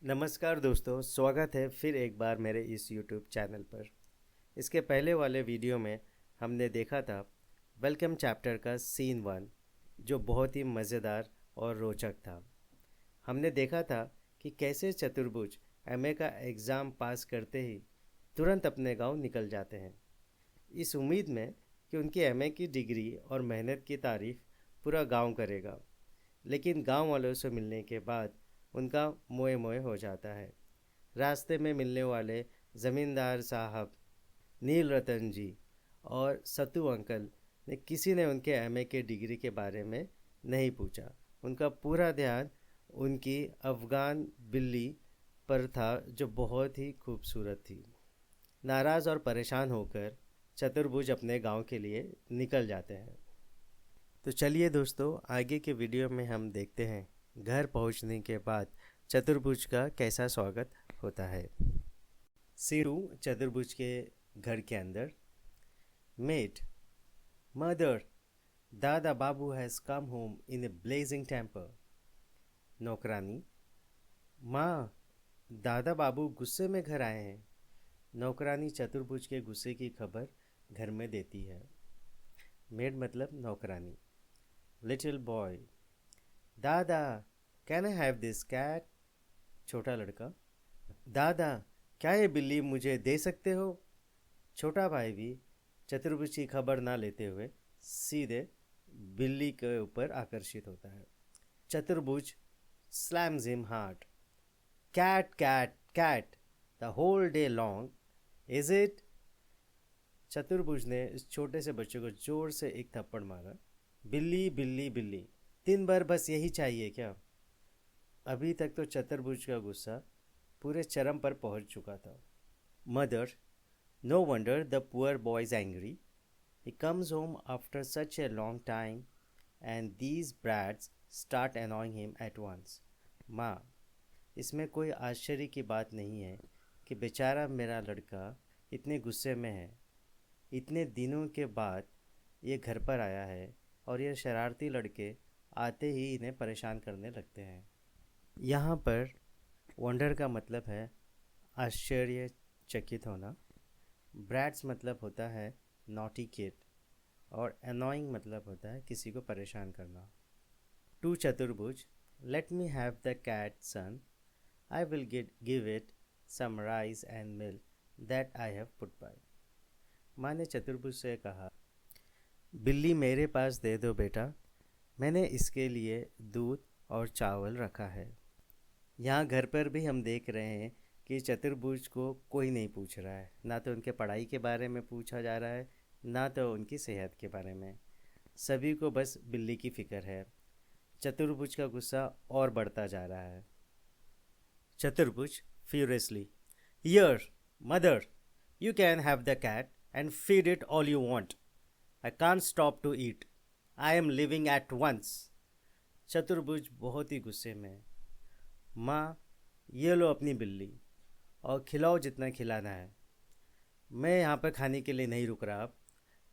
नमस्कार दोस्तों, स्वागत है फिर एक बार मेरे इस YouTube चैनल पर। इसके पहले वाले वीडियो में हमने देखा था वेलकम चैप्टर का सीन 1, जो बहुत ही मज़ेदार और रोचक था। हमने देखा था कि कैसे चतुर्भुज एमए का एग्ज़ाम पास करते ही तुरंत अपने गांव निकल जाते हैं, इस उम्मीद में कि उनकी एमए की डिग्री और मेहनत की तारीफ़ पूरा गांव करेगा। लेकिन गांव वालों से मिलने के बाद उनका मोए मोए हो जाता है। रास्ते में मिलने वाले ज़मींदार साहब, नील रतन जी और सत्तू अंकल ने किसी ने उनके एमए के डिग्री के बारे में नहीं पूछा। उनका पूरा ध्यान उनकी अफ़गान बिल्ली पर था, जो बहुत ही खूबसूरत थी। नाराज़ और परेशान होकर चतुर्भुज अपने गांव के लिए निकल जाते हैं। तो चलिए दोस्तों, आगे के वीडियो में हम देखते हैं घर पहुंचने के बाद चतुर्भुज का कैसा स्वागत होता है। सीरू चतुर्भुज के घर के अंदर। Maid, mother, Dada Babu has come home in a blazing temper. नौकरानी, माँ, दादा बाबू गुस्से में घर आए हैं। नौकरानी चतुर्भुज के गुस्से की खबर घर में देती है। मेड मतलब नौकरानी। लिटिल बॉय, दादा, can I have this cat? छोटा लड़का, दादा, क्या ये बिल्ली मुझे दे सकते हो? छोटा भाई भी चतुर्भुज की खबर ना लेते हुए सीधे बिल्ली के ऊपर आकर्षित होता है। चतुर्भुज slams him hard. Cat, cat, cat, the whole day long, is it? चतुर्भुज ने इस छोटे से बच्चे को जोर से एक थप्पड़ मारा। बिल्ली बिल्ली बिल्ली, दिन भर बस यही चाहिए क्या? अभी तक तो चतुर्भुज का गुस्सा पूरे चरम पर पहुंच चुका था। Mother, no wonder the poor boy is angry. He comes home after such a long time and these brats start annoying him at once. माँ, इसमें कोई आश्चर्य की बात नहीं है कि बेचारा मेरा लड़का इतने गुस्से में है। इतने दिनों के बाद ये घर पर आया है और ये शरारती लड़के आते ही इन्हें परेशान करने लगते हैं। यहाँ पर वंडर का मतलब है आश्चर्यचकित होना। ब्रैड्स मतलब होता है नॉटी किड और अनोइंग मतलब होता है किसी को परेशान करना। To Chaturbhuj, let me have the cat son, I will give it some rice and milk that I have put by. माँ ने चतुर्भुज से कहा, बिल्ली मेरे पास दे दो बेटा, मैंने इसके लिए दूध और चावल रखा है। यहाँ घर पर भी हम देख रहे हैं कि चतुर्भुज को कोई नहीं पूछ रहा है। ना तो उनके पढ़ाई के बारे में पूछा जा रहा है, ना तो उनकी सेहत के बारे में। सभी को बस बिल्ली की फिक्र है। चतुर्भुज का गुस्सा और बढ़ता जा रहा है। Chaturbhuj furiously, here mother, you can have the cat and feed it all you want. I can't stop to eat. I am leaving at once. Chaturbhuj बहुत ही गुस्से में है। माँ, ये लो अपनी बिल्ली और खिलाओ जितना खिलाना है। मैं यहाँ पर खाने के लिए नहीं रुक रहा, अब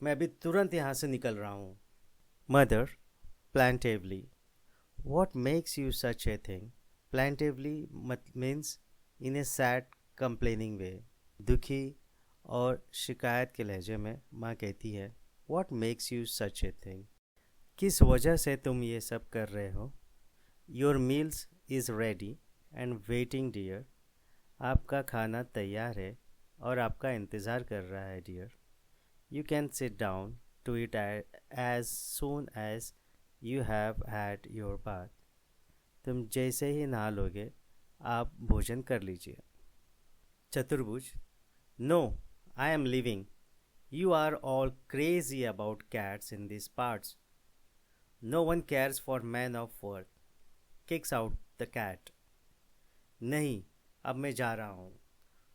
मैं अभी तुरंत यहाँ से निकल रहा हूँ। Mother plaintively, what makes you such a thing? Plaintively means in a sad complaining way. दुखी और शिकायत के लहजे में माँ कहती है, what makes you such a thing? किस वजह से तुम ये सब कर रहे हो? Your meals is ready and waiting dear. आपका खाना तैयार है और आपका इंतज़ार कर रहा है dear. You can sit down to it as soon as you have had your bath. तुम जैसे ही नहा लोगे आप भोजन कर लीजिए। Chaturbhuj, no, I am leaving. You are all crazy about cats in this parts. No one cares for man of worth. Kicks out the cat. नहीं, अब मैं जा रहा हूँ।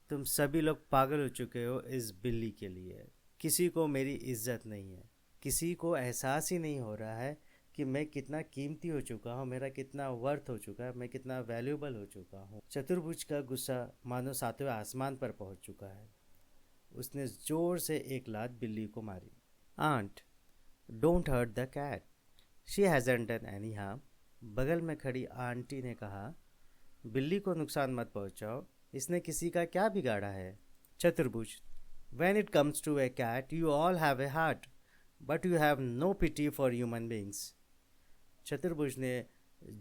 तुम सभी लोग पागल हो चुके हो इस बिल्ली के लिए। किसी को मेरी इज्जत नहीं है। किसी को एहसास ही नहीं हो रहा है कि मैं कितना कीमती हो चुका हूँ, मेरा कितना वर्थ हो चुका है, मैं कितना वैल्यूबल हो चुका हूँ। चतुर्भुज का गुस्सा मानो सातवें आसमान पर पहुँच चुका है। उसने जोर से एक लात बिल्ली को मारी। Aunt, don't hurt the cat, she hasn't done any harm. बगल में खड़ी आंटी ने कहा, बिल्ली को नुकसान मत पहुंचाओ, इसने किसी का क्या बिगाड़ा है। चतुर्भुज, When it comes to a cat, you all have a heart, but you have no pity for human beings. चतुर्भुज ने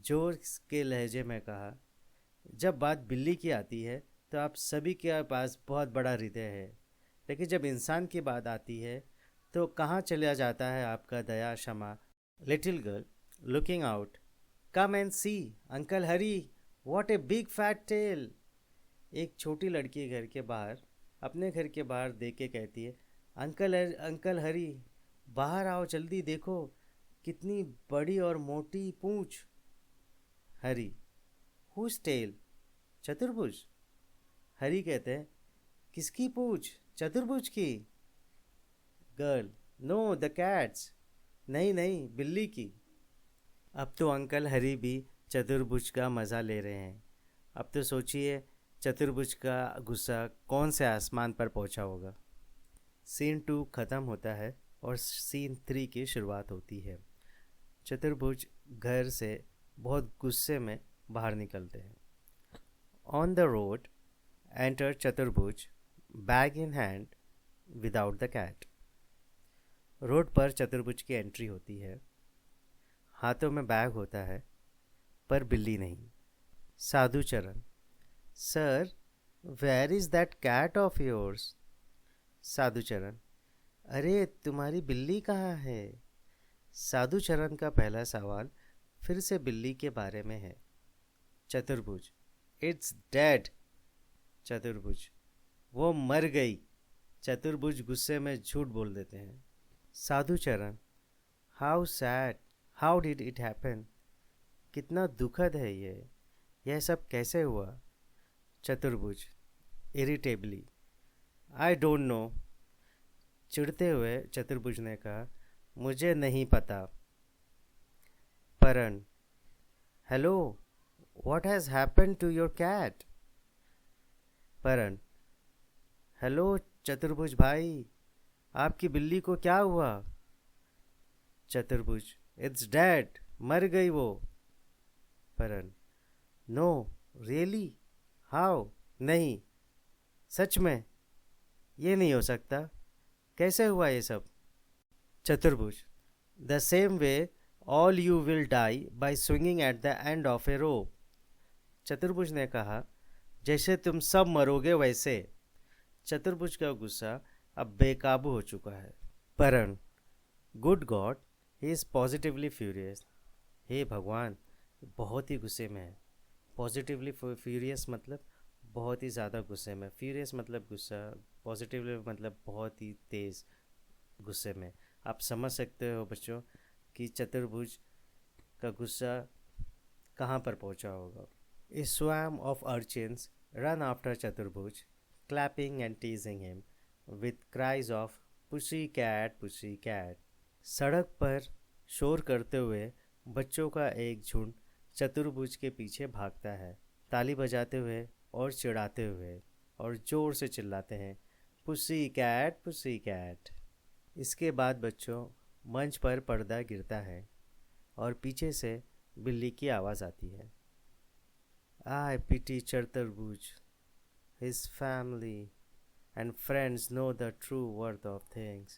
जोर के लहजे में कहा, जब बात बिल्ली की आती है तो आप सभी के पास बहुत बड़ा हृदय है, लेकिन जब इंसान की बात आती है तो कहाँ चला जाता है आपका दया क्षमा। Little girl looking out, come and see uncle Hari, what a big fat tail. एक छोटी लड़की घर के बाहर अपने घर के बाहर देख के कहती है, अंकल हरी, बाहर आओ जल्दी, देखो कितनी बड़ी और मोटी पूंछ। हरी, हुज टेल? चतुर्भुज। हरी कहते हैं, किसकी पूंछ? चतुर्भुज की। Girl, know the cats. नहीं बिल्ली की। अब तो अंकल हरी भी चतुर्भुज का मज़ा ले रहे हैं। अब तो सोचिए चतुर्भुज का गुस्सा कौन से आसमान पर पहुंचा होगा। सीन 2 ख़त्म होता है और सीन 3 की शुरुआत होती है। चतुर्भुज घर से बहुत गुस्से में बाहर निकलते हैं। On the road enter Chaturbhuj, bag in hand, without the cat. Road पर चतुर्भुज की एंट्री होती है। हाथों में बैग होता है पर बिल्ली नहीं। Sadhucharan, sir where is that cat of yours? Sadhucharan, अरे तुम्हारी बिल्ली कहाँ है? साधुचरण का पहला सवाल फिर से बिल्ली के बारे में है। चतुर्भुज, इट्स डेड। चतुर्भुज, वो मर गई। चतुर्भुज गुस्से में झूठ बोल देते हैं। Sadhucharan, how sad, how did it happen? कितना दुखद है यह सब कैसे हुआ? Chaturbhuj irritably, I don't know. चिढ़ते हुए चतुर्भुज ने कहा, मुझे नहीं पता। Paran, hello, what has happened to your cat? Paran, hello Chaturbhuj भाई, आपकी बिल्ली को क्या हुआ? चतुर्भुज, इट्स डेड, मर गई वो। परन, नो रियली, हाउ? नहीं, सच में? ये नहीं हो सकता, कैसे हुआ ये सब? Chaturbhuj, the same way all you will die by swinging at the end of a rope. Chaturbhuj ने कहा, जैसे तुम सब मरोगे वैसे। चतुर्भुज का गुस्सा अब बेकाबू हो चुका है। Paran, good god, he is positively furious. हे भगवान, बहुत ही गुस्से में है। पॉजिटिवली फ्यूरियस मतलब बहुत ही ज़्यादा गुस्से में, फ्यूरियस मतलब गुस्सा, पॉजिटिवली मतलब बहुत ही तेज़ गुस्से में। आप समझ सकते हो बच्चों कि चतुर्भुज का गुस्सा कहाँ पर पहुँचा होगा। A swarm of urchins run after Chaturbhuj, clapping and teasing him with cries of pussy cat. सड़क पर शोर करते हुए बच्चों का एक झुंड चतुर्भुज के पीछे भागता है, ताली बजाते हुए और चिढ़ाते हुए, और ज़ोर से चिल्लाते हैं, पुसी कैट। इसके बाद बच्चों मंच पर पर्दा गिरता है और पीछे से बिल्ली की आवाज़ आती है, आई पिटी चतुर्भुज, his family and friends know the true worth of things.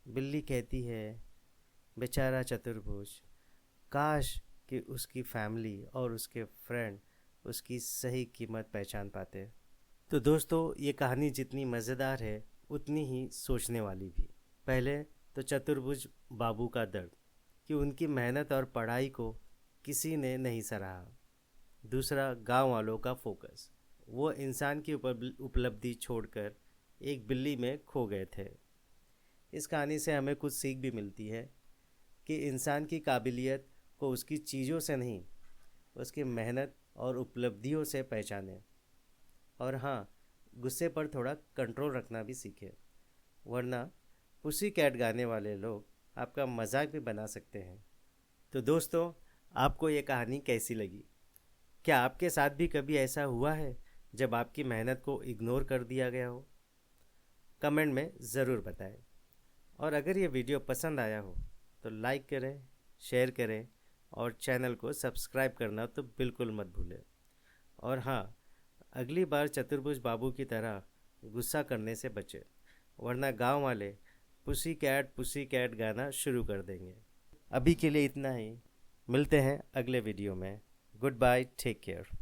बिल्ली कहती है, बेचारा चतुर्भुज, काश कि उसकी फैमिली और उसके फ्रेंड उसकी सही कीमत पहचान पाते। तो दोस्तों, ये कहानी जितनी मज़ेदार है उतनी ही सोचने वाली भी। पहले तो चतुर्भुज बाबू का दर्द कि उनकी मेहनत और पढ़ाई को किसी ने नहीं सराहा। दूसरा, गांव वालों का फोकस, वो इंसान की उपलब्धि छोड़कर एक बिल्ली में खो गए थे। इस कहानी से हमें कुछ सीख भी मिलती है कि इंसान की काबिलियत को उसकी चीज़ों से नहीं, उसकी मेहनत और उपलब्धियों से पहचानें। और हाँ, गुस्से पर थोड़ा कंट्रोल रखना भी सीखें, वरना पुसी कैट गाने वाले लोग आपका मजाक भी बना सकते हैं। तो दोस्तों, आपको ये कहानी कैसी लगी? क्या आपके साथ भी कभी ऐसा हुआ है जब आपकी मेहनत को इग्नोर कर दिया गया हो? कमेंट में ज़रूर बताएं। और अगर ये वीडियो पसंद आया हो तो लाइक करें, शेयर करें और चैनल को सब्सक्राइब करना तो बिल्कुल मत भूलें। और हाँ, अगली बार चतुर्भुज बाबू की तरह गुस्सा करने से बचे, वरना गांव वाले पुसी कैट गाना शुरू कर देंगे। अभी के लिए इतना ही, मिलते हैं अगले वीडियो में। Goodbye, take care.